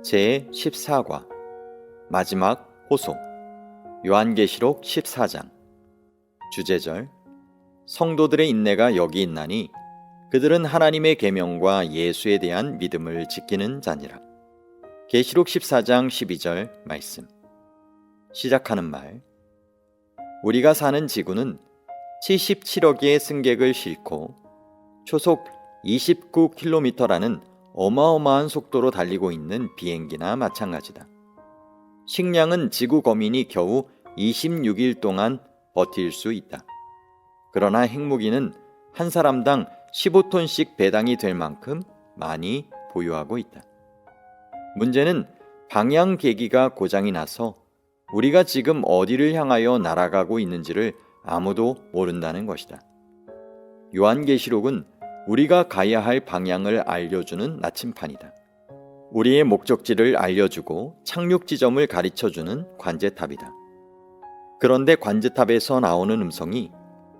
제14과 마지막 호소. 요한계시록 14장. 주제절. 성도들의 인내가 여기 있나니 그들은 하나님의 계명과 예수에 대한 믿음을 지키는 자니라. 계시록 14장 12절 말씀. 시작하는 말. 우리가 사는 지구는 77억의 승객을 싣고 초속 29km라는 어마어마한 속도로 달리고 있는 비행기나 마찬가지다. 식량은 지구 거민이 겨우 26일 동안 버틸 수 있다. 그러나 핵무기는 한 사람당 15톤씩 배당이 될 만큼 많이 보유하고 있다. 문제는 방향 계기가 고장이 나서 우리가 지금 어디를 향하여 날아가고 있는지를 아무도 모른다는 것이다. 요한계시록은 우리가 가야 할 방향을 알려주는 나침판이다. 우리의 목적지를 알려주고 착륙 지점을 가르쳐주는 관제탑이다. 그런데 관제탑에서 나오는 음성이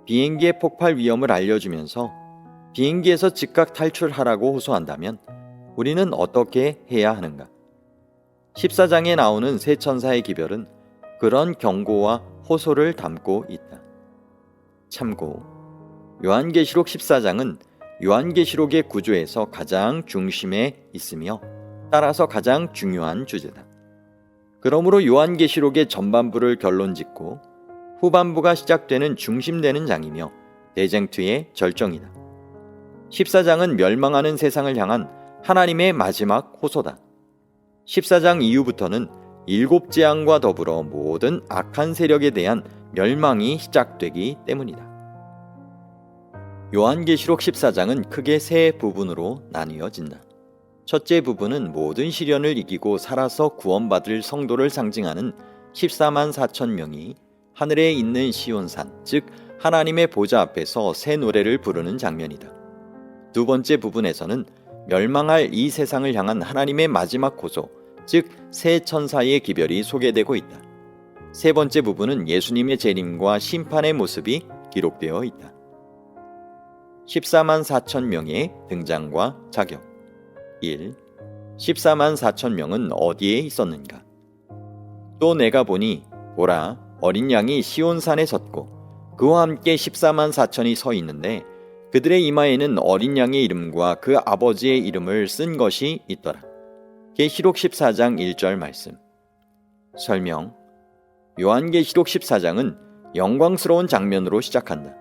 비행기의 폭발 위험을 알려주면서 비행기에서 즉각 탈출하라고 호소한다면 우리는 어떻게 해야 하는가? 14장에 나오는 세 천사의 기별은 그런 경고와 호소를 담고 있다. 참고, 요한계시록 14장은 요한계시록의 구조에서 가장 중심에 있으며 따라서 가장 중요한 주제다. 그러므로 요한계시록의 전반부를 결론짓고 후반부가 시작되는 중심되는 장이며 대쟁투의 절정이다. 14장은 멸망하는 세상을 향한 하나님의 마지막 호소다. 14장 이후부터는 7재앙과 더불어 모든 악한 세력에 대한 멸망이 시작되기 때문이다. 요한계시록 14장은 크게 세 부분으로 나뉘어진다. 첫째 부분은 모든 시련을 이기고 살아서 구원받을 성도를 상징하는 14만 4천 명이 하늘에 있는 시온산, 즉 하나님의 보좌 앞에서 새 노래를 부르는 장면이다. 두 번째 부분에서는 멸망할 이 세상을 향한 하나님의 마지막 호소, 즉 새 천사의 기별이 소개되고 있다. 세 번째 부분은 예수님의 재림과 심판의 모습이 기록되어 있다. 14만 4천 명의 등장과 자격. 1. 14만 4천 명은 어디에 있었는가? 또 내가 보니 보라, 어린 양이 시온산에 섰고 그와 함께 14만 4천이 서 있는데 그들의 이마에는 어린 양의 이름과 그 아버지의 이름을 쓴 것이 있더라. 계시록 14장 1절 말씀. 설명. 요한계시록 14장은 영광스러운 장면으로 시작한다.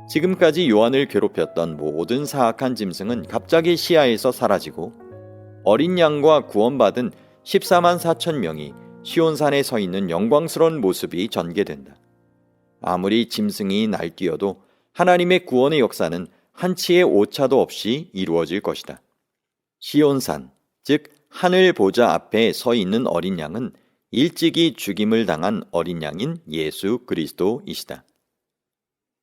지금까지 요한을 괴롭혔던 모든 사악한 짐승은 갑자기 시야에서 사라지고 어린 양과 구원받은 14만 4천 명이 시온산에 서 있는 영광스러운 모습이 전개된다. 아무리 짐승이 날뛰어도 하나님의 구원의 역사는 한치의 오차도 없이 이루어질 것이다. 시온산, 즉 하늘 보좌 앞에 서 있는 어린 양은 일찍이 죽임을 당한 어린 양인 예수 그리스도이시다.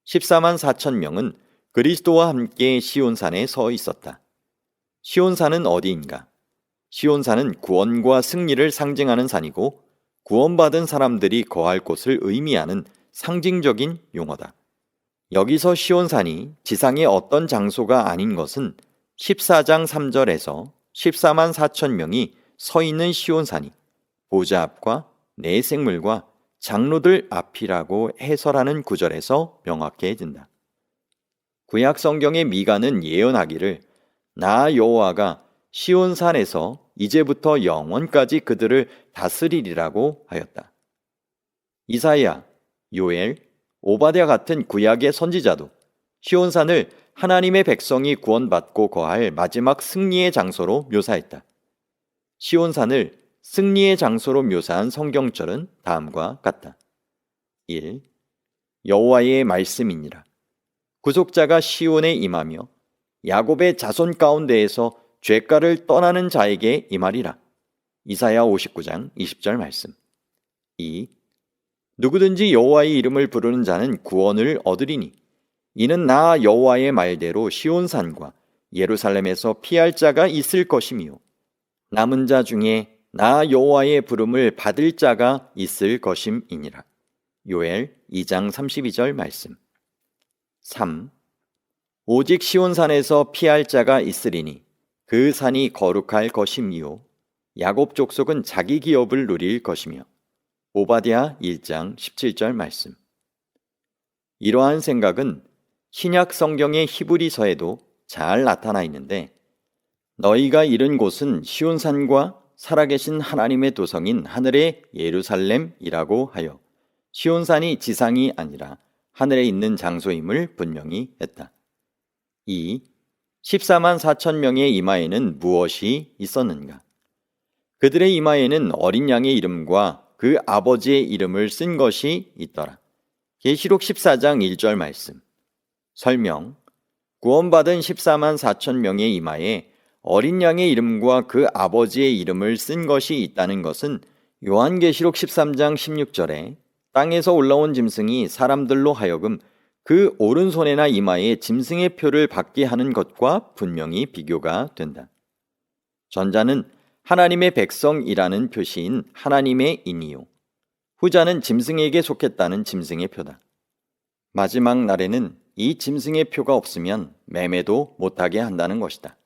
14만 4천 명은 그리스도와 함께 시온산에 서 있었다. 시온산은 어디인가? 시온산은 구원과 승리를 상징하는 산이고 구원받은 사람들이 거할 곳을 의미하는 상징적인 용어다. 여기서 시온산이 지상의 어떤 장소가 아닌 것은 14장 3절에서 14만 4천 명이 서 있는 시온산이 보좌 앞과 내 생물과 장로들 앞이라고 해설하는 구절에서 명확해진다. 구약 성경의 미가는 예언하기를 나 여호와가 시온산에서 이제부터 영원까지 그들을 다스리리라고 하였다. 이사야, 요엘, 오바댜 같은 구약의 선지자도 시온산을 하나님의 백성이 구원받고 거할 마지막 승리의 장소로 묘사했다. 시온산을 승리의 장소로 묘사한 성경절은 다음과 같다. 1. 여호와의 말씀이니라. 구속자가 시온에 임하며 야곱의 자손 가운데에서 죄가를 떠나는 자에게 임하리라. 이사야 59장 20절 말씀. 2. 누구든지 여호와의 이름을 부르는 자는 구원을 얻으리니 이는 나 여호와의 말대로 시온산과 예루살렘에서 피할 자가 있을 것이며 남은 자 중에 나 여호와의 부름을 받을 자가 있을 것임이니라. 요엘 2장 32절 말씀. 3. 오직 시온산에서 피할 자가 있으리니 그 산이 거룩할 것임이요 야곱 족속은 자기 기업을 누릴 것이며 오바댜 1장 17절 말씀. 이러한 생각은 신약 성경의 히브리서에도 잘 나타나 있는데 너희가 이른 곳은 시온산과 살아계신 하나님의 도성인 하늘의 예루살렘이라고 하여 시온산이 지상이 아니라 하늘에 있는 장소임을 분명히 했다. 2. 14만 4천 명의 이마에는 무엇이 있었는가? 그들의 이마에는 어린 양의 이름과 그 아버지의 이름을 쓴 것이 있더라. 계시록 14장 1절 말씀. 설명. 구원받은 14만 4천 명의 이마에 어린 양의 이름과 그 아버지의 이름을 쓴 것이 있다는 것은 요한계시록 13장 16절에 땅에서 올라온 짐승이 사람들로 하여금 그 오른손에나 이마에 짐승의 표를 받게 하는 것과 분명히 비교가 된다. 전자는 하나님의 백성이라는 표시인 하나님의 인이요. 후자는 짐승에게 속했다는 짐승의 표다. 마지막 날에는 이 짐승의 표가 없으면 매매도 못하게 한다는 것이다.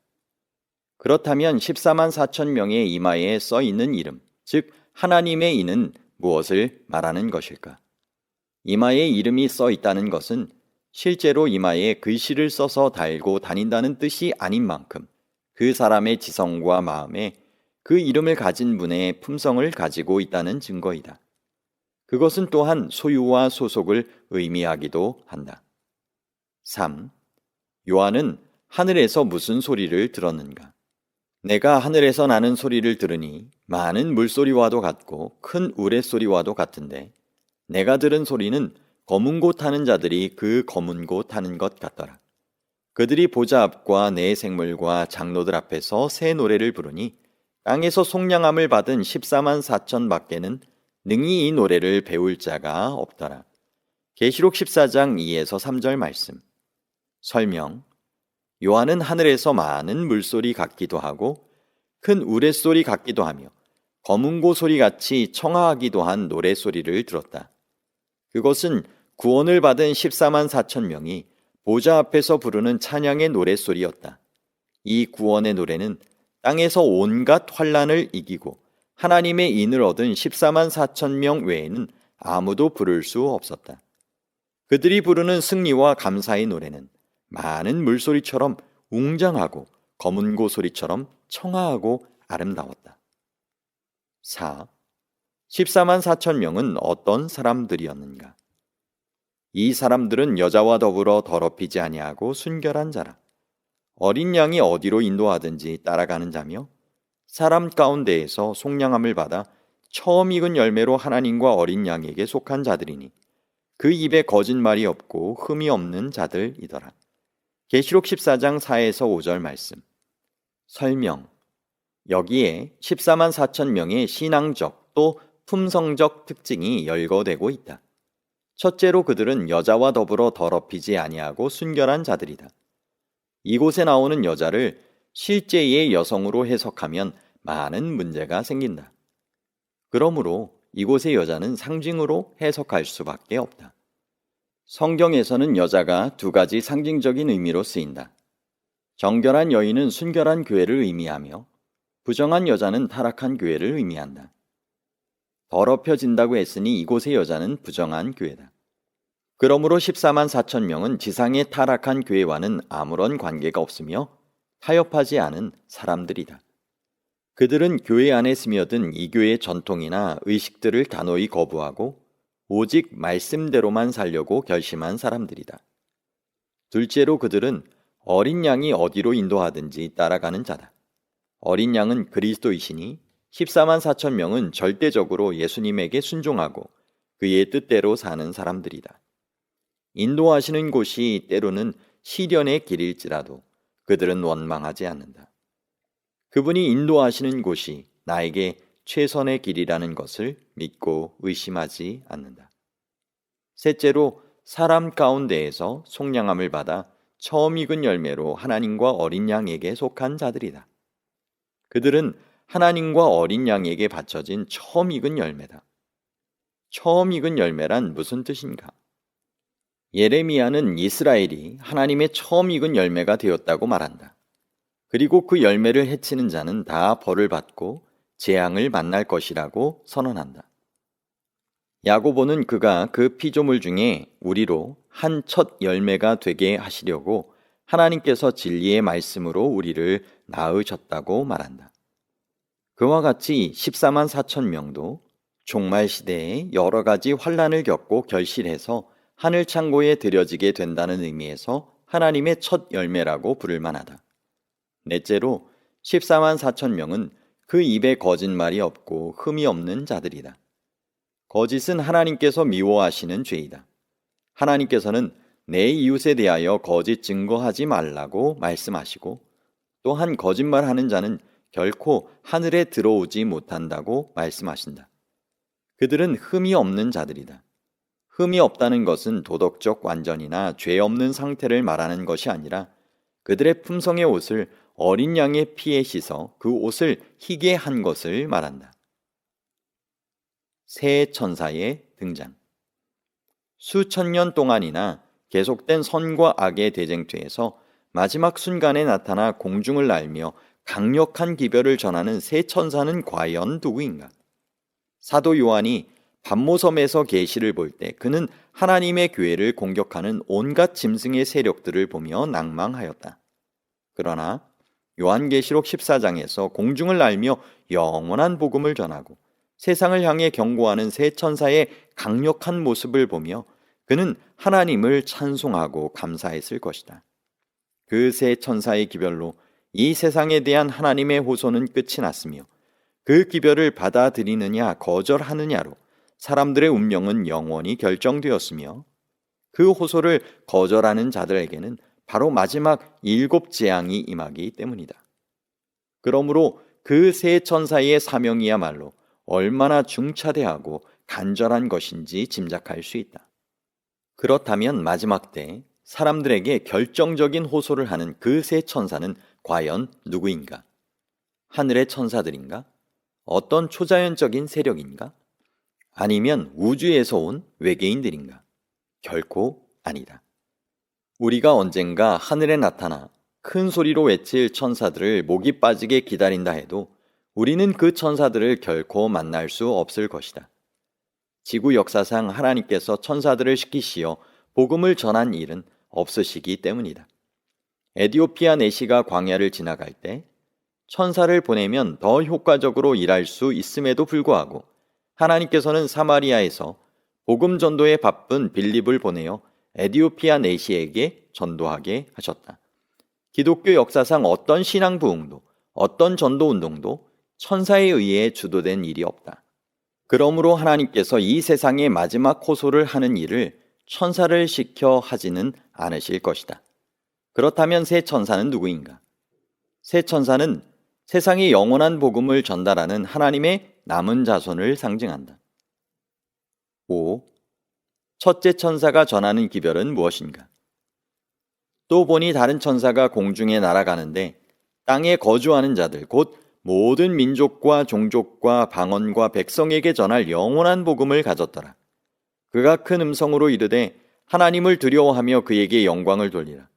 그렇다면 14만 4천 명의 이마에 써 있는 이름, 즉 하나님의 인은 무엇을 말하는 것일까? 이마에 이름이 써 있다는 것은 실제로 이마에 글씨를 써서 달고 다닌다는 뜻이 아닌 만큼 그 사람의 지성과 마음에 그 이름을 가진 분의 품성을 가지고 있다는 증거이다. 그것은 또한 소유와 소속을 의미하기도 한다. 3. 요한은 하늘에서 무슨 소리를 들었는가? 내가 하늘에서 나는 소리를 들으니 많은 물소리와도 같고 큰 우레소리와도 같은데 내가 들은 소리는 검은 고 타는 자들이 그 검은 고 타는 것 같더라. 그들이 보좌 앞과 내 생물과 장로들 앞에서 새 노래를 부르니 땅에서 속량함을 받은 14만 4천 밖에는 능히 이 노래를 배울 자가 없더라. 계시록 14장 2에서 3절 말씀. 설명. 요한은 하늘에서 많은 물소리 같기도 하고 큰 우레소리 같기도 하며 검은 고 소리같이 청아하기도 한 노래소리를 들었다. 그것은 구원을 받은 14만 4천 명이 보좌 앞에서 부르는 찬양의 노래소리였다. 이 구원의 노래는 땅에서 온갖 환난을 이기고 하나님의 인을 얻은 14만 4천 명 외에는 아무도 부를 수 없었다. 그들이 부르는 승리와 감사의 노래는 많은 물소리처럼 웅장하고 검은 고 소리처럼 청아하고 아름다웠다. 4. 14만 4천 명은 어떤 사람들이었는가? 이 사람들은 여자와 더불어 더럽히지 아니하고 순결한 자라. 어린 양이 어디로 인도하든지 따라가는 자며 사람 가운데에서 속량함을 받아 처음 익은 열매로 하나님과 어린 양에게 속한 자들이니 그 입에 거짓말이 없고 흠이 없는 자들이더라. 계시록 14장 4에서 5절 말씀. 설명. 여기에 14만 4천 명의 신앙적 또 품성적 특징이 열거되고 있다. 첫째로 그들은 여자와 더불어 더럽히지 아니하고 순결한 자들이다. 이곳에 나오는 여자를 실제의 여성으로 해석하면 많은 문제가 생긴다. 그러므로 이곳의 여자는 상징으로 해석할 수밖에 없다. 성경에서는 여자가 두 가지 상징적인 의미로 쓰인다. 정결한 여인은 순결한 교회를 의미하며 부정한 여자는 타락한 교회를 의미한다. 더럽혀진다고 했으니 이곳의 여자는 부정한 교회다. 그러므로 14만 4천 명은 지상의 타락한 교회와는 아무런 관계가 없으며 타협하지 않은 사람들이다. 그들은 교회 안에 스며든 이 교회의 전통이나 의식들을 단호히 거부하고 오직 말씀대로만 살려고 결심한 사람들이다. 둘째로 그들은 어린 양이 어디로 인도하든지 따라가는 자다. 어린 양은 그리스도이시니 14만 4천 명은 절대적으로 예수님에게 순종하고 그의 뜻대로 사는 사람들이다. 인도하시는 곳이 때로는 시련의 길일지라도 그들은 원망하지 않는다. 그분이 인도하시는 곳이 나에게 최선의 길이라는 것을 믿고 의심하지 않는다. 셋째로 사람 가운데에서 속량함을 받아 처음 익은 열매로 하나님과 어린 양에게 속한 자들이다. 그들은 하나님과 어린 양에게 바쳐진 처음 익은 열매다. 처음 익은 열매란 무슨 뜻인가? 예레미야는 이스라엘이 하나님의 처음 익은 열매가 되었다고 말한다. 그리고 그 열매를 해치는 자는 다 벌을 받고 재앙을 만날 것이라고 선언한다. 야고보는 그가 그 피조물 중에 우리로 한 첫 열매가 되게 하시려고 하나님께서 진리의 말씀으로 우리를 낳으셨다고 말한다. 그와 같이 14만 4천 명도 종말 시대에 여러 가지 환난을 겪고 결실해서 하늘 창고에 들여지게 된다는 의미에서 하나님의 첫 열매라고 부를 만하다. 넷째로 14만 4천 명은 그 입에 거짓말이 없고 흠이 없는 자들이다. 거짓은 하나님께서 미워하시는 죄이다. 하나님께서는 내 이웃에 대하여 거짓 증거하지 말라고 말씀하시고 또한 거짓말하는 자는 결코 하늘에 들어오지 못한다고 말씀하신다. 그들은 흠이 없는 자들이다. 흠이 없다는 것은 도덕적 완전이나 죄 없는 상태를 말하는 것이 아니라 그들의 품성의 옷을 어린 양의 피에 씻어 그 옷을 희게 한 것을 말한다. 새 천사의 등장. 수천 년 동안이나 계속된 선과 악의 대쟁투에서 마지막 순간에 나타나 공중을 날며 강력한 기별을 전하는 새 천사는 과연 누구인가? 사도 요한이 반모섬에서 계시를 볼 때 그는 하나님의 교회를 공격하는 온갖 짐승의 세력들을 보며 낭망하였다. 그러나 요한계시록 14장에서 공중을 날며 영원한 복음을 전하고 세상을 향해 경고하는 새 천사의 강력한 모습을 보며 그는 하나님을 찬송하고 감사했을 것이다. 그 새 천사의 기별로 이 세상에 대한 하나님의 호소는 끝이 났으며 그 기별을 받아들이느냐 거절하느냐로 사람들의 운명은 영원히 결정되었으며 그 호소를 거절하는 자들에게는 바로 마지막 7 재앙이 임하기 때문이다. 그러므로 그 새 천사의 사명이야말로 얼마나 중차대하고 간절한 것인지 짐작할 수 있다. 그렇다면 마지막 때 사람들에게 결정적인 호소를 하는 그 새 천사는 과연 누구인가? 하늘의 천사들인가? 어떤 초자연적인 세력인가? 아니면 우주에서 온 외계인들인가? 결코 아니다. 우리가 언젠가 하늘에 나타나 큰 소리로 외칠 천사들을 목이 빠지게 기다린다 해도 우리는 그 천사들을 결코 만날 수 없을 것이다. 지구 역사상 하나님께서 천사들을 시키시어 복음을 전한 일은 없으시기 때문이다. 에디오피아 내시가 광야를 지나갈 때 천사를 보내면 더 효과적으로 일할 수 있음에도 불구하고 하나님께서는 사마리아에서 복음 전도에 바쁜 빌립을 보내어 에디오피아 내시에게 전도하게 하셨다. 기독교 역사상 어떤 신앙 부흥도 어떤 전도 운동도 천사에 의해 주도된 일이 없다. 그러므로 하나님께서 이 세상의 마지막 호소를 하는 일을 천사를 시켜 하지는 않으실 것이다. 그렇다면 새 천사는 누구인가? 새 천사는 세상의 영원한 복음을 전달하는 하나님의 남은 자손을 상징한다. 5. 첫째 천사가 전하는 기별은 무엇인가? 또 보니 다른 천사가 공중에 날아가는데 땅에 거주하는 자들 곧 모든 민족과 종족과 방언과 백성에게 전할 영원한 복음을 가졌더라. 그가 큰 음성으로 이르되 하나님을 두려워하며 그에게 영광을 돌리라.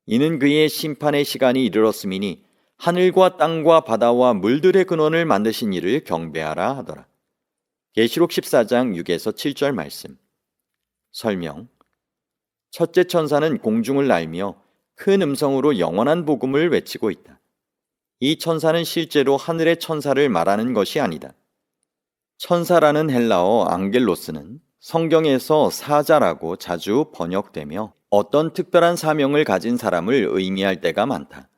이는 그의 심판의 시간이 이르렀음이니 하늘과 땅과 바다와 물들의 근원을 만드신 이를 경배하라 하더라. 계시록 14장 6에서 7절 말씀. 설명. 첫째 천사는 공중을 날며 큰 음성으로 영원한 복음을 외치고 있다. 이 천사는 실제로 하늘의 천사를 말하는 것이 아니다. 천사라는 헬라어 앙겔로스는 성경에서 사자라고 자주 번역되며 어떤 특별한 사명을 가진 사람을 의미할 때가 많다.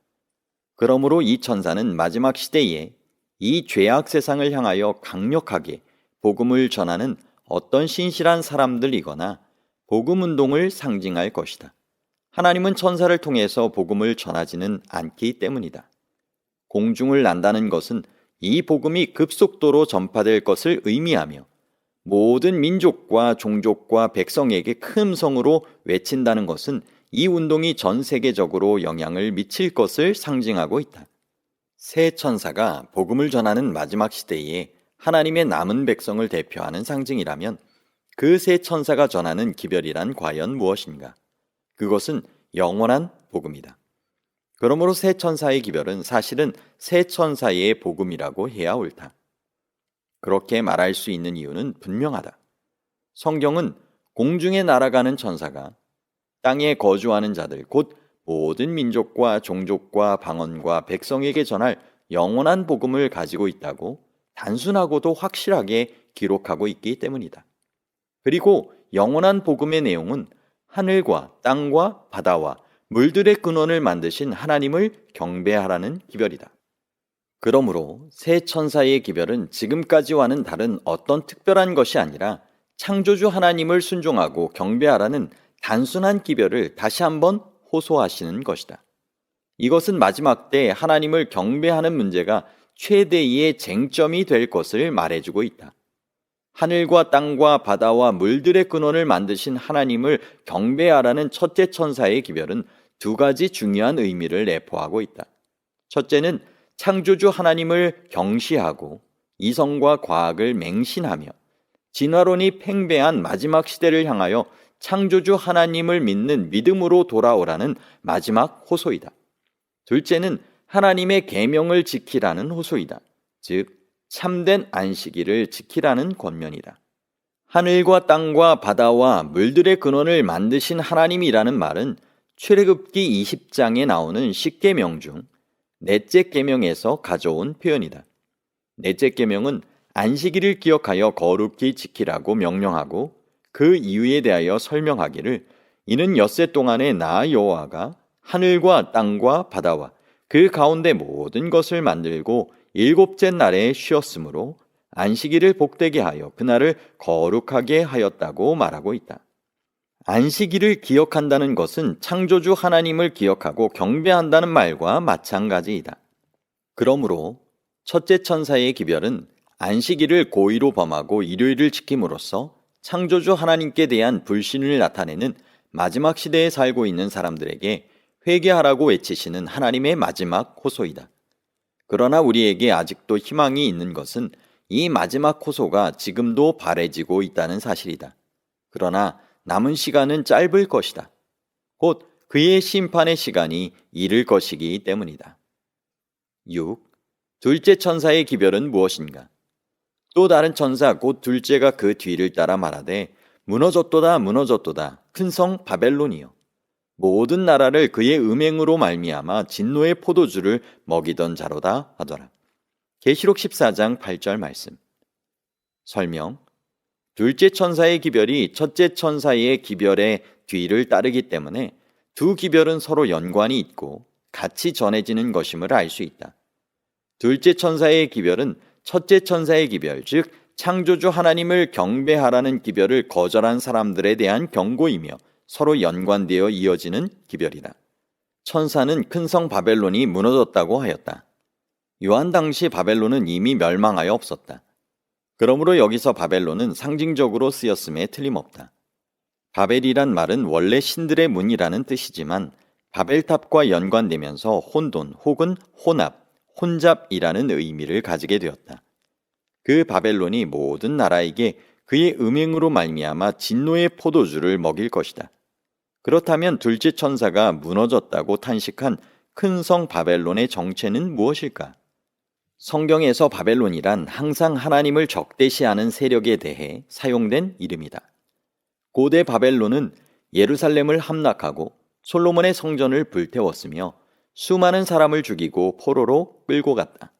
그러므로 이 천사는 마지막 시대에 이 죄악 세상을 향하여 강력하게 복음을 전하는 어떤 신실한 사람들이거나 복음 운동을 상징할 것이다. 하나님은 천사를 통해서 복음을 전하지는 않기 때문이다. 공중을 난다는 것은 이 복음이 급속도로 전파될 것을 의미하며 모든 민족과 종족과 백성에게 큰 음성으로 외친다는 것은 이 운동이 전 세계적으로 영향을 미칠 것을 상징하고 있다. 새 천사가 복음을 전하는 마지막 시대에 하나님의 남은 백성을 대표하는 상징이라면 그 새 천사가 전하는 기별이란 과연 무엇인가? 그것은 영원한 복음이다. 그러므로 새 천사의 기별은 사실은 새 천사의 복음이라고 해야 옳다. 그렇게 말할 수 있는 이유는 분명하다. 성경은 공중에 날아가는 천사가 땅에 거주하는 자들, 곧 모든 민족과 종족과 방언과 백성에게 전할 영원한 복음을 가지고 있다고 단순하고도 확실하게 기록하고 있기 때문이다. 그리고 영원한 복음의 내용은 하늘과 땅과 바다와 물들의 근원을 만드신 하나님을 경배하라는 기별이다. 그러므로 새 천사의 기별은 지금까지와는 다른 어떤 특별한 것이 아니라 창조주 하나님을 순종하고 경배하라는 단순한 기별을 다시 한번 호소하시는 것이다. 이것은 마지막 때 하나님을 경배하는 문제가 최대의 쟁점이 될 것을 말해주고 있다. 하늘과 땅과 바다와 물들의 근원을 만드신 하나님을 경배하라는 첫째 천사의 기별은 두 가지 중요한 의미를 내포하고 있다. 첫째는 창조주 하나님을 경시하고 이성과 과학을 맹신하며 진화론이 팽배한 마지막 시대를 향하여 창조주 하나님을 믿는 믿음으로 돌아오라는 마지막 호소이다. 둘째는 하나님의 계명을 지키라는 호소이다. 즉 참된 안식일을 지키라는 권면이다. 하늘과 땅과 바다와 물들의 근원을 만드신 하나님이라는 말은 출애굽기 20장에 나오는 10계명 중 넷째 계명에서 가져온 표현이다. 넷째 계명은 안식일을 기억하여 거룩히 지키라고 명령하고 그 이유에 대하여 설명하기를 이는 엿새 동안에 나 여호와가 하늘과 땅과 바다와 그 가운데 모든 것을 만들고 일곱째 날에 쉬었으므로 안식일을 복되게 하여 그날을 거룩하게 하였다고 말하고 있다. 안식일을 기억한다는 것은 창조주 하나님을 기억하고 경배한다는 말과 마찬가지이다. 그러므로 첫째 천사의 기별은 안식일을 고의로 범하고 일요일을 지킴으로써 창조주 하나님께 대한 불신을 나타내는 마지막 시대에 살고 있는 사람들에게 회개하라고 외치시는 하나님의 마지막 호소이다. 그러나 우리에게 아직도 희망이 있는 것은 이 마지막 호소가 지금도 바래지고 있다는 사실이다. 그러나 남은 시간은 짧을 것이다. 곧 그의 심판의 시간이 이를 것이기 때문이다. 6. 둘째 천사의 기별은 무엇인가? 또 다른 천사 곧 둘째가 그 뒤를 따라 말하되 무너졌도다 무너졌도다 큰 성 바벨론이여 모든 나라를 그의 음행으로 말미암아 진노의 포도주를 먹이던 자로다 하더라. 계시록 14장 8절 말씀. 설명. 둘째 천사의 기별이 첫째 천사의 기별의 뒤를 따르기 때문에 두 기별은 서로 연관이 있고 같이 전해지는 것임을 알 수 있다. 둘째 천사의 기별은 첫째 천사의 기별, 즉 창조주 하나님을 경배하라는 기별을 거절한 사람들에 대한 경고이며 서로 연관되어 이어지는 기별이다. 천사는 큰 성 바벨론이 무너졌다고 하였다. 요한 당시 바벨론은 이미 멸망하여 없었다. 그러므로 여기서 바벨론은 상징적으로 쓰였음에 틀림없다. 바벨이란 말은 원래 신들의 문이라는 뜻이지만 바벨탑과 연관되면서 혼돈 혹은 혼합, 혼잡이라는 의미를 가지게 되었다. 그 바벨론이 모든 나라에게 그의 음행으로 말미암아 진노의 포도주를 먹일 것이다. 그렇다면 둘째 천사가 무너졌다고 탄식한 큰 성 바벨론의 정체는 무엇일까? 성경에서 바벨론이란 항상 하나님을 적대시하는 세력에 대해 사용된 이름이다. 고대 바벨론은 예루살렘을 함락하고 솔로몬의 성전을 불태웠으며 수많은 사람을 죽이고 포로로 끌고 갔다.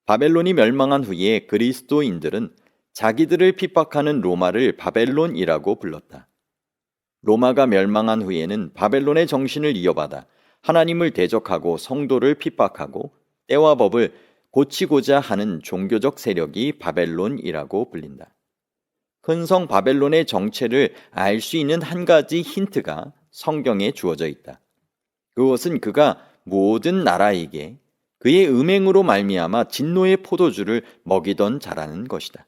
바벨론이 멸망한 후에 그리스도인들은 자기들을 핍박하는 로마를 바벨론이라고 불렀다. 로마가 멸망한 후에는 바벨론의 정신을 이어받아 하나님을 대적하고 성도를 핍박하고 때와 법을 고치고자 하는 종교적 세력이 바벨론이라고 불린다. 큰 성 바벨론의 정체를 알 수 있는 한 가지 힌트가 성경에 주어져 있다. 그것은 그가 모든 나라에게 그의 음행으로 말미암아 진노의 포도주를 먹이던 자라는 것이다.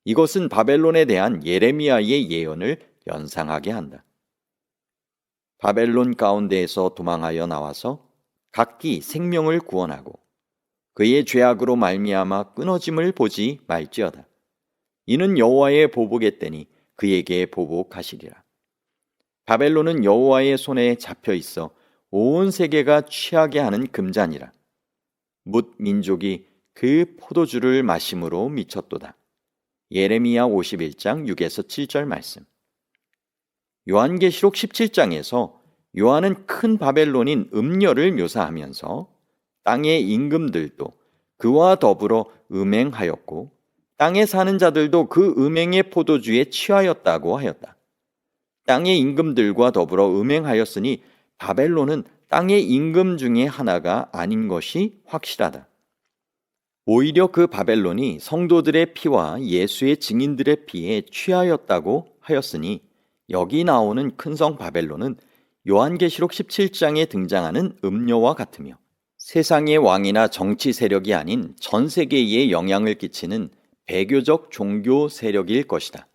이것은 바벨론에 대한 예레미야의 예언을 연상하게 한다. 바벨론 가운데에서 도망하여 나와서 각기 생명을 구원하고 그의 죄악으로 말미암아 끊어짐을 보지 말지어다. 이는 여호와의 보복의 때니 그에게 보복하시리라. 바벨론은 여호와의 손에 잡혀 있어 온 세계가 취하게 하는 금잔이라. 뭇 민족이 그 포도주를 마심으로 미쳤도다. 예레미야 51장 6에서 7절 말씀. 요한계시록 17장에서 요한은 큰 바벨론인 음녀를 묘사하면서 땅의 임금들도 그와 더불어 음행하였고 땅에 사는 자들도 그 음행의 포도주에 취하였다고 하였다. 땅의 임금들과 더불어 음행하였으니 바벨론은 땅의 임금 중에 하나가 아닌 것이 확실하다. 오히려 그 바벨론이 성도들의 피와 예수의 증인들의 피에 취하였다고 하였으니 여기 나오는 큰성 바벨론은 요한계시록 17장에 등장하는 음녀와 같으며 세상의 왕이나 정치 세력이 아닌 전 세계에 영향을 끼치는 배교적 종교 세력일 것이다.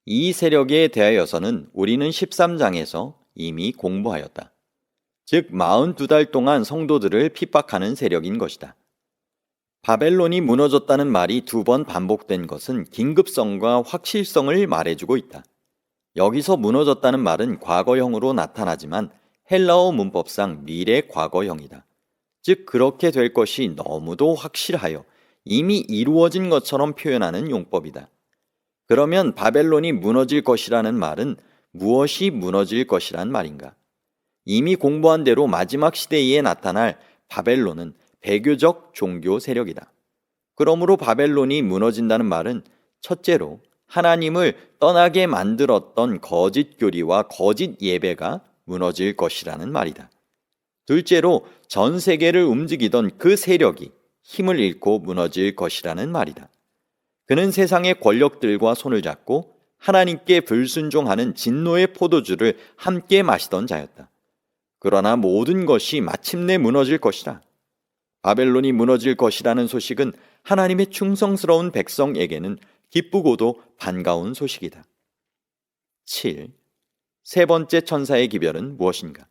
이 세력에 대하여서는 우리는 13장에서 이미 공부하였다. 즉 42달 동안 성도들을 핍박하는 세력인 것이다. 바벨론이 무너졌다는 말이 2번 반복된 것은 긴급성과 확실성을 말해주고 있다. 여기서 무너졌다는 말은 과거형으로 나타나지만 헬라어 문법상 미래 과거형이다. 즉 그렇게 될 것이 너무도 확실하여 이미 이루어진 것처럼 표현하는 용법이다. 그러면 바벨론이 무너질 것이라는 말은 무엇이 무너질 것이란 말인가? 이미 공부한 대로 마지막 시대에 나타날 바벨론은 배교적 종교 세력이다. 그러므로 바벨론이 무너진다는 말은 첫째로 하나님을 떠나게 만들었던 거짓 교리와 거짓 예배가 무너질 것이라는 말이다. 둘째로 전 세계를 움직이던 그 세력이 힘을 잃고 무너질 것이라는 말이다. 그는 세상의 권력들과 손을 잡고 하나님께 불순종하는 진노의 포도주를 함께 마시던 자였다. 그러나 모든 것이 마침내 무너질 것이다. 바벨론이 무너질 것이라는 소식은 하나님의 충성스러운 백성에게는 기쁘고도 반가운 소식이다. 7. 세 번째 천사의 기별은 무엇인가?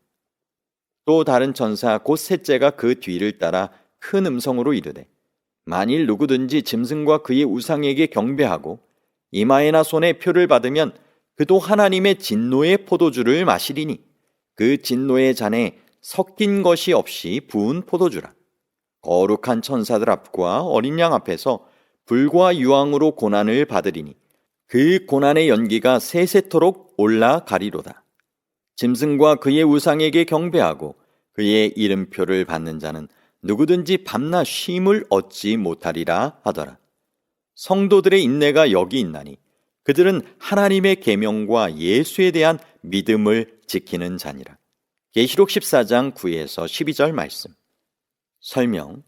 또 다른 천사 곧 셋째가 그 뒤를 따라 큰 음성으로 이르되 만일 누구든지 짐승과 그의 우상에게 경배하고 이마에나 손에 표를 받으면 그도 하나님의 진노의 포도주를 마시리니 그 진노의 잔에 섞인 것이 없이 부은 포도주라. 거룩한 천사들 앞과 어린 양 앞에서 불과 유황으로 고난을 받으리니 그 고난의 연기가 세세토록 올라가리로다. 짐승과 그의 우상에게 경배하고 그의 이름표를 받는 자는 누구든지 밤낮 쉼을 얻지 못하리라 하더라. 성도들의 인내가 여기 있나니 그들은 하나님의 계명과 예수에 대한 믿음을 지키는 자니라. 계시록 14장 9에서 12절 말씀. 설명.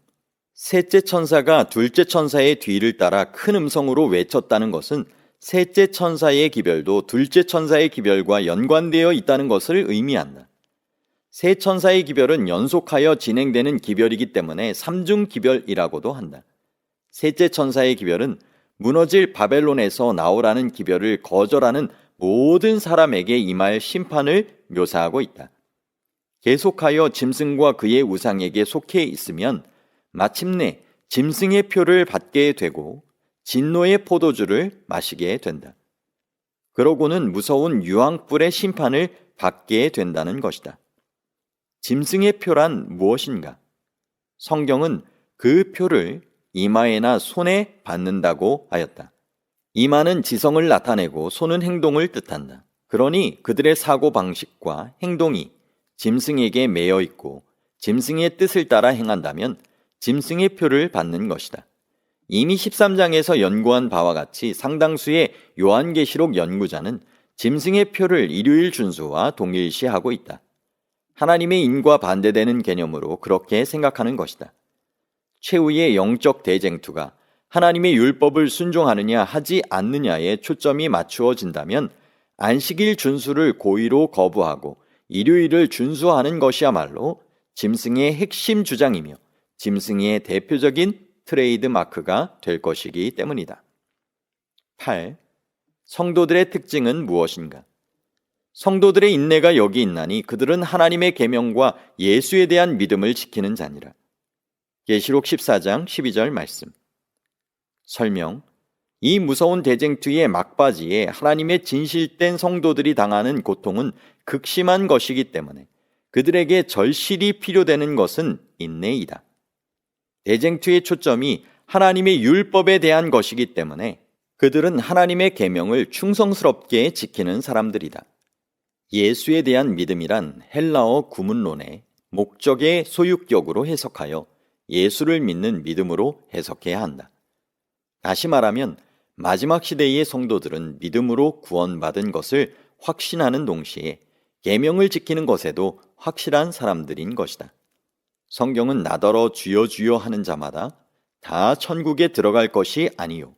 셋째 천사가 둘째 천사의 뒤를 따라 큰 음성으로 외쳤다는 것은 셋째 천사의 기별도 둘째 천사의 기별과 연관되어 있다는 것을 의미한다. 세 천사의 기별은 연속하여 진행되는 기별이기 때문에 삼중 기별이라고도 한다. 셋째 천사의 기별은 무너질 바벨론에서 나오라는 기별을 거절하는 모든 사람에게 임할 심판을 묘사하고 있다. 계속하여 짐승과 그의 우상에게 속해 있으면 마침내 짐승의 표를 받게 되고 진노의 포도주를 마시게 된다. 그러고는 무서운 유황불의 심판을 받게 된다는 것이다. 짐승의 표란 무엇인가? 성경은 그 표를 이마에나 손에 받는다고 하였다. 이마는 지성을 나타내고 손은 행동을 뜻한다. 그러니 그들의 사고방식과 행동이 짐승에게 매여 있고 짐승의 뜻을 따라 행한다면 짐승의 표를 받는 것이다. 이미 13장에서 연구한 바와 같이 상당수의 요한계시록 연구자는 짐승의 표를 일요일 준수와 동일시하고 있다. 하나님의 인과 반대되는 개념으로 그렇게 생각하는 것이다. 최후의 영적 대쟁투가 하나님의 율법을 순종하느냐 하지 않느냐에 초점이 맞추어진다면 안식일 준수를 고의로 거부하고 일요일을 준수하는 것이야말로 짐승의 핵심 주장이며 짐승의 대표적인 트레이드 마크가 될 것이기 때문이다. 8. 성도들의 특징은 무엇인가? 성도들의 인내가 여기 있나니 그들은 하나님의 계명과 예수에 대한 믿음을 지키는 자니라. 계시록 14장 12절 말씀. 설명. 이 무서운 대쟁투의 막바지에 하나님의 진실된 성도들이 당하는 고통은 극심한 것이기 때문에 그들에게 절실히 필요되는 것은 인내이다. 대쟁투의 초점이 하나님의 율법에 대한 것이기 때문에 그들은 하나님의 계명을 충성스럽게 지키는 사람들이다. 예수에 대한 믿음이란 헬라어 구문론의 목적의 소유격으로 해석하여 예수를 믿는 믿음으로 해석해야 한다. 다시 말하면 마지막 시대의 성도들은 믿음으로 구원받은 것을 확신하는 동시에 계명을 지키는 것에도 확실한 사람들인 것이다. 성경은 나더러 주여 주여 하는 자마다 다 천국에 들어갈 것이 아니요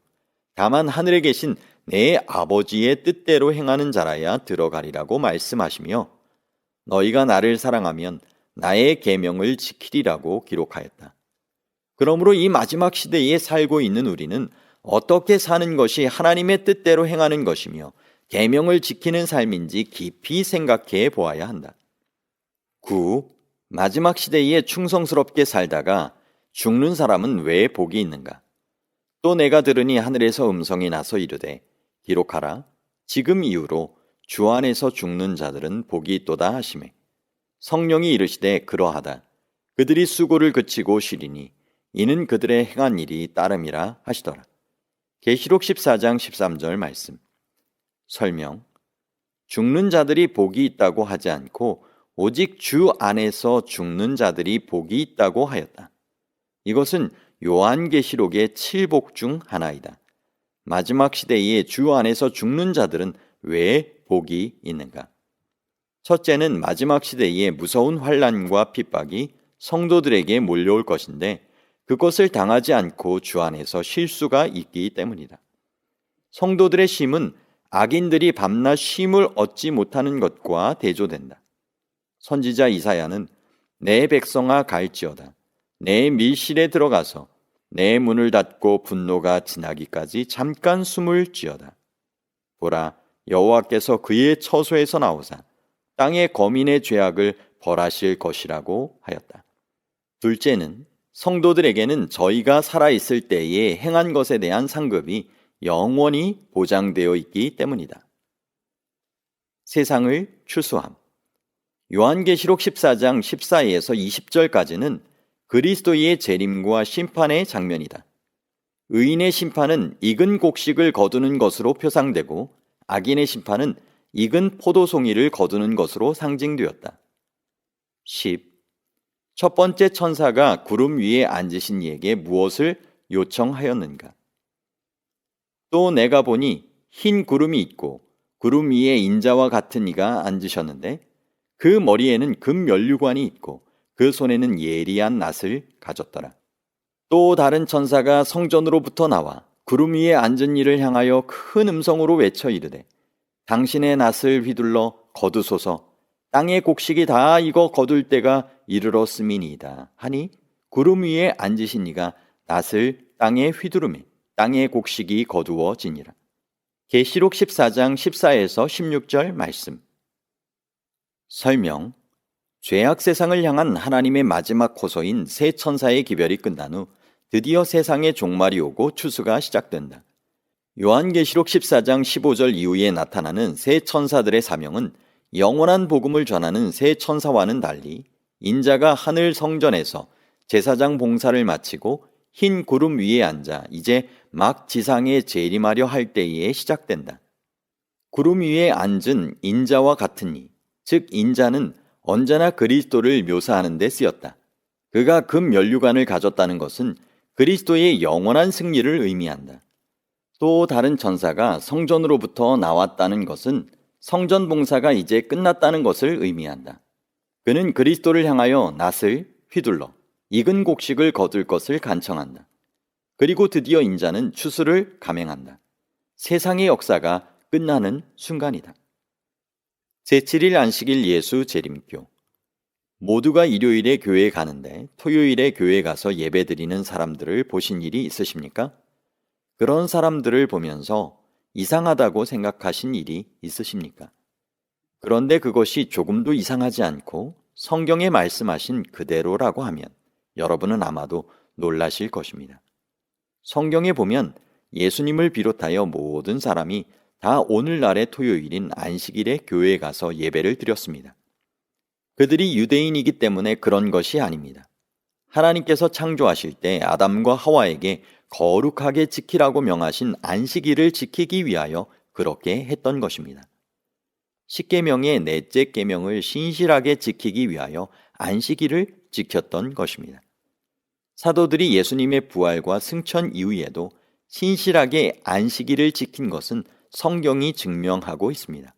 다만 하늘에 계신 내 아버지의 뜻대로 행하는 자라야 들어가리라고 말씀하시며 너희가 나를 사랑하면 나의 계명을 지키리라고 기록하였다. 그러므로 이 마지막 시대에 살고 있는 우리는 어떻게 사는 것이 하나님의 뜻대로 행하는 것이며 계명을 지키는 삶인지 깊이 생각해 보아야 한다. 9. 마지막 시대에 충성스럽게 살다가 죽는 사람은 왜 복이 있는가? 또 내가 들으니 하늘에서 음성이 나서 이르되 기록하라. 지금 이후로 주 안에서 죽는 자들은 복이 있도다 하시매 성령이 이르시되 그러하다. 그들이 수고를 그치고 쉬리니 이는 그들의 행한 일이 따름이라 하시더라. 계시록 14장 13절 말씀. 설명. 죽는 자들이 복이 있다고 하지 않고 오직 주 안에서 죽는 자들이 복이 있다고 하였다. 이것은 요한계시록의 7복 중 하나이다. 마지막 시대에 주 안에서 죽는 자들은 왜 복이 있는가? 첫째는 마지막 시대에 무서운 환난과 핍박이 성도들에게 몰려올 것인데 그것을 당하지 않고 주 안에서 쉴 수가 있기 때문이다. 성도들의 쉼은 악인들이 밤낮 쉼을 얻지 못하는 것과 대조된다. 선지자 이사야는 내 백성아 갈지어다. 내 밀실에 들어가서 내 문을 닫고 분노가 지나기까지 잠깐 숨을 쥐어다. 보라, 여호와께서 그의 처소에서 나오사 땅의 거민의 죄악을 벌하실 것이라고 하였다. 둘째는 성도들에게는 저희가 살아있을 때에 행한 것에 대한 상급이 영원히 보장되어 있기 때문이다. 세상을 추수함. 요한계시록 14장 14에서 20절까지는 그리스도의 재림과 심판의 장면이다. 의인의 심판은 익은 곡식을 거두는 것으로 표상되고 악인의 심판은 익은 포도송이를 거두는 것으로 상징되었다. 10. 첫 번째 천사가 구름 위에 앉으신 이에게 무엇을 요청하였는가? 또 내가 보니 흰 구름이 있고 구름 위에 인자와 같은 이가 앉으셨는데 그 머리에는 금면류관이 있고 그 손에는 예리한 낫을 가졌더라. 또 다른 천사가 성전으로부터 나와 구름 위에 앉은 이를 향하여 큰 음성으로 외쳐 이르되 당신의 낫을 휘둘러 거두소서. 땅의 곡식이 다 익어 거둘 때가 이르렀음이니이다 하니 구름 위에 앉으신 이가 낫을 땅에 휘두르매 땅의 곡식이 거두어지니라. 계시록 14장 14에서 16절 말씀. 설명. 죄악 세상을 향한 하나님의 마지막 호소인 새 천사의 기별이 끝난 후 드디어 세상의 종말이 오고 추수가 시작된다. 요한계시록 14장 15절 이후에 나타나는 새 천사들의 사명은 영원한 복음을 전하는 새 천사와는 달리 인자가 하늘 성전에서 제사장 봉사를 마치고 흰 구름 위에 앉아 이제 막 지상에 재림하려 할 때에 시작된다. 구름 위에 앉은 인자와 같은 이, 즉 인자는 언제나 그리스도를 묘사하는 데 쓰였다. 그가 금면류관을 가졌다는 것은 그리스도의 영원한 승리를 의미한다. 또 다른 천사가 성전으로부터 나왔다는 것은 성전 봉사가 이제 끝났다는 것을 의미한다. 그는 그리스도를 향하여 낫을 휘둘러 익은 곡식을 거둘 것을 간청한다. 그리고 드디어 인자는 추수를 감행한다. 세상의 역사가 끝나는 순간이다. 제7일 안식일 예수 재림교. 모두가 일요일에 교회에 가는데 토요일에 교회에 가서 예배드리는 사람들을 보신 일이 있으십니까? 그런 사람들을 보면서 이상하다고 생각하신 일이 있으십니까? 그런데 그것이 조금도 이상하지 않고 성경에 말씀하신 그대로라고 하면 여러분은 아마도 놀라실 것입니다. 성경에 보면 예수님을 비롯하여 모든 사람이 다 오늘날의 토요일인 안식일에 교회에 가서 예배를 드렸습니다. 그들이 유대인이기 때문에 그런 것이 아닙니다. 하나님께서 창조하실 때 아담과 하와에게 거룩하게 지키라고 명하신 안식일을 지키기 위하여 그렇게 했던 것입니다. 십계명의 넷째 계명을 신실하게 지키기 위하여 안식일을 지켰던 것입니다. 사도들이 예수님의 부활과 승천 이후에도 신실하게 안식일을 지킨 것은 성경이 증명하고 있습니다.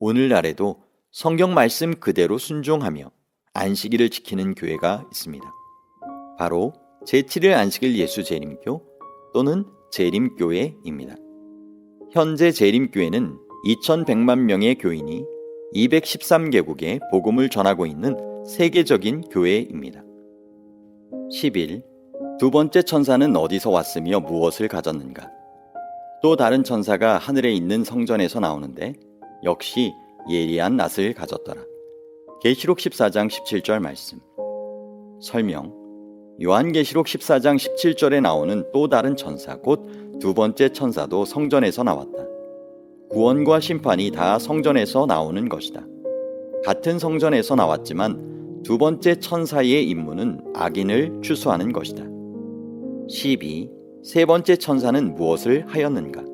오늘날에도 성경 말씀 그대로 순종하며 안식일을 지키는 교회가 있습니다. 바로 제7일 안식일 예수 재림교 또는 재림교회입니다. 현재 재림교회는 2100만 명의 교인이 213개국에 복음을 전하고 있는 세계적인 교회입니다. 10일, 두 번째 천사는 어디서 왔으며 무엇을 가졌는가? 또 다른 천사가 하늘에 있는 성전에서 나오는데 역시 예리한 낫을 가졌더라. 계시록 14장 17절 말씀. 설명. 요한계시록 14장 17절에 나오는 또 다른 천사, 곧 두 번째 천사도 성전에서 나왔다. 구원과 심판이 다 성전에서 나오는 것이다. 같은 성전에서 나왔지만 두 번째 천사의 임무는 악인을 추수하는 것이다. 12. 세 번째 천사는 무엇을 하였는가?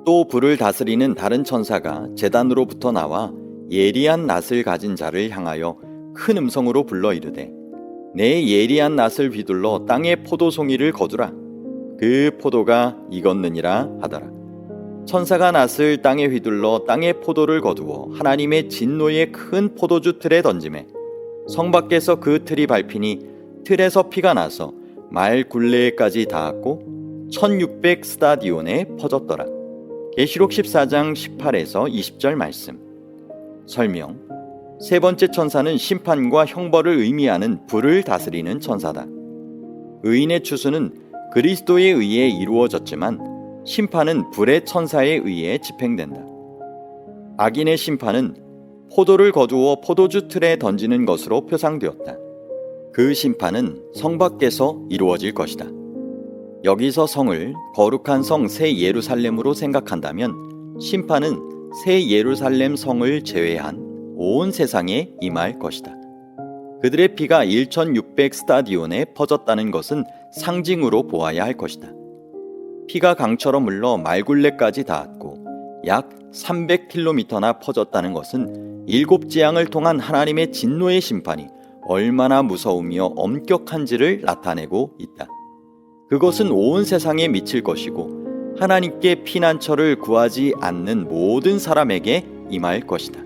또 불을 다스리는 다른 천사가 제단으로부터 나와 예리한 낫을 가진 자를 향하여 큰 음성으로 불러 이르되 내 예리한 낫을 휘둘러 땅의 포도송이를 거두라. 그 포도가 익었느니라 하더라. 천사가 낫을 땅에 휘둘러 땅의 포도를 거두어 하나님의 진노의 큰 포도주 틀에 던지매 성 밖에서 그 틀이 밟히니 틀에서 피가 나서 말 굴레까지 닿았고 1600 스타디온에 퍼졌더라. 계시록 14장 18에서 20절 말씀. 설명. 세 번째 천사는 심판과 형벌을 의미하는 불을 다스리는 천사다. 의인의 추수는 그리스도에 의해 이루어졌지만 심판은 불의 천사에 의해 집행된다. 악인의 심판은 포도를 거두어 포도주 틀에 던지는 것으로 표상되었다. 그 심판은 성 밖에서 이루어질 것이다. 여기서 성을 거룩한 성 새 예루살렘으로 생각한다면 심판은 새 예루살렘 성을 제외한 온 세상에 임할 것이다. 그들의 피가 1600 스타디온에 퍼졌다는 것은 상징으로 보아야 할 것이다. 피가 강처럼 흘러 말굴레까지 닿았고 약 300km나 퍼졌다는 것은 일곱 재앙을 통한 하나님의 진노의 심판이 얼마나 무서우며 엄격한지를 나타내고 있다. 그것은 온 세상에 미칠 것이고 하나님께 피난처를 구하지 않는 모든 사람에게 임할 것이다.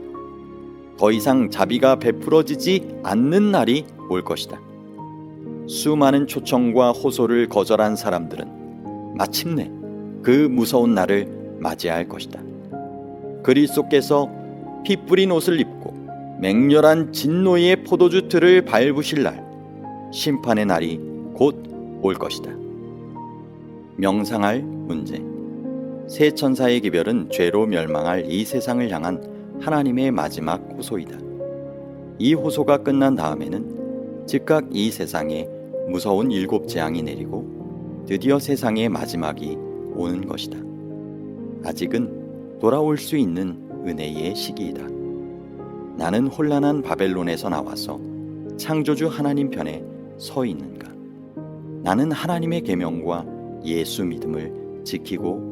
더 이상 자비가 베풀어지지 않는 날이 올 것이다. 수많은 초청과 호소를 거절한 사람들은 마침내 그 무서운 날을 맞이할 것이다. 그리스도께서 피 뿌린 옷을 입고 맹렬한 진노의 포도주 틀을 밟으실 날, 심판의 날이 곧 올 것이다. 명상할 문제. 세 천사의 기별은 죄로 멸망할 이 세상을 향한 하나님의 마지막 호소이다. 이 호소가 끝난 다음에는 즉각 이 세상에 무서운 일곱 재앙이 내리고 드디어 세상의 마지막이 오는 것이다. 아직은 돌아올 수 있는 은혜의 시기이다. 나는 혼란한 바벨론에서 나와서 창조주 하나님 편에 서 있는가? 나는 하나님의 계명과 예수 믿음을 지키고